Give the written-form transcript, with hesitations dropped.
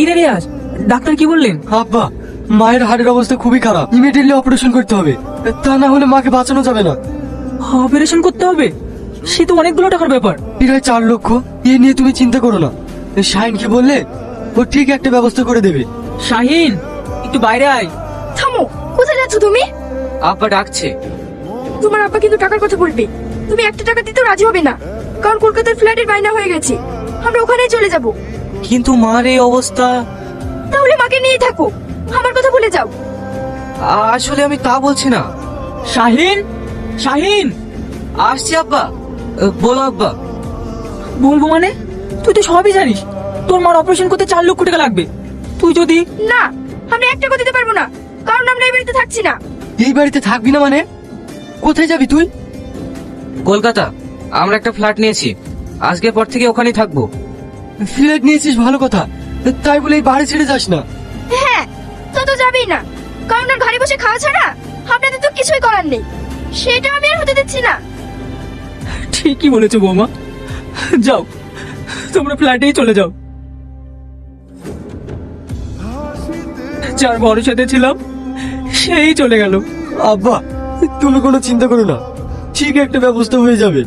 কি রে রিয়াজ, ডাক্তার কি বললেন? আব্বা, মায়ের হাড়ের অবস্থা খুবই খারাপ, ইমিডিয়েটলি অপারেশন করতে হবে, তা না হলে মাকে বাঁচানো যাবে না। অপারেশন করতে হবে? সে তো অনেকগুলো টাকার ব্যাপার। প্রায় 4 লক্ষ। এ নিয়ে তুমি চিন্তা করো না, শাহিনকে বললে ও ঠিক একটা ব্যবস্থা করে দেবে। শাহিন, একটু বাইরে আয়। থামো, কোথায় যাচ্ছ তুমি? আব্বা ডাকছে। তোমার আব্বা কিন্তু টাকার কথা বলবে, তুমি একটা টাকা দিতেও রাজি হবে না, কারণ কলকাতার ফ্ল্যাটের বায়না হয়ে গেছে, আমরা ওখানেই চলে যাব। কিন্তু মার এই অবস্থা। তাহলে মাকে নিয়ে থাকো, আমার কথা বলে যাও। আসলে আমি তা বলছি না। শাহিন, শাহিন, আসছি আব্বা। বলো আব্বা। বলবো মানে? তুই তো সবই জানিস, তোর মার অপারেশন করতে 4 লক্ষ টাকা লাগবে। তুই যদি না, আমি এক টাকা দিতে পারবো না, কারণ আমরা এই বাড়িতে থাকছি না। এই বাড়িতে থাকবি না মানে? কোথায় যাবি তুই? কলকাতা, আমরা একটা ফ্ল্যাট নিয়েছি, আজকের পর থেকে ওখানেই থাকবো। ফ্ল্যাট নিয়েছিস, ভালো কথা, তাই বলে এই বাড়ি ছেড়ে যাস না। হ্যাঁ, তো যাবেই না, কারণ আর ঘরে বসে খাওয়া ছাড়া আপনাদের তো কিছুই করার নেই, সেটা আমি আর হতে দিচ্ছি না। ঠিকই বলেছো বৌমা, যাও তোমরা ফ্ল্যাটেই চলে যাও। যার ভরসাতে ছিলাম সেই চলে গেল। আব্বা, তুমি কোনো চিন্তা করো না, ঠিক একটা ব্যবস্থা হয়ে যাবে।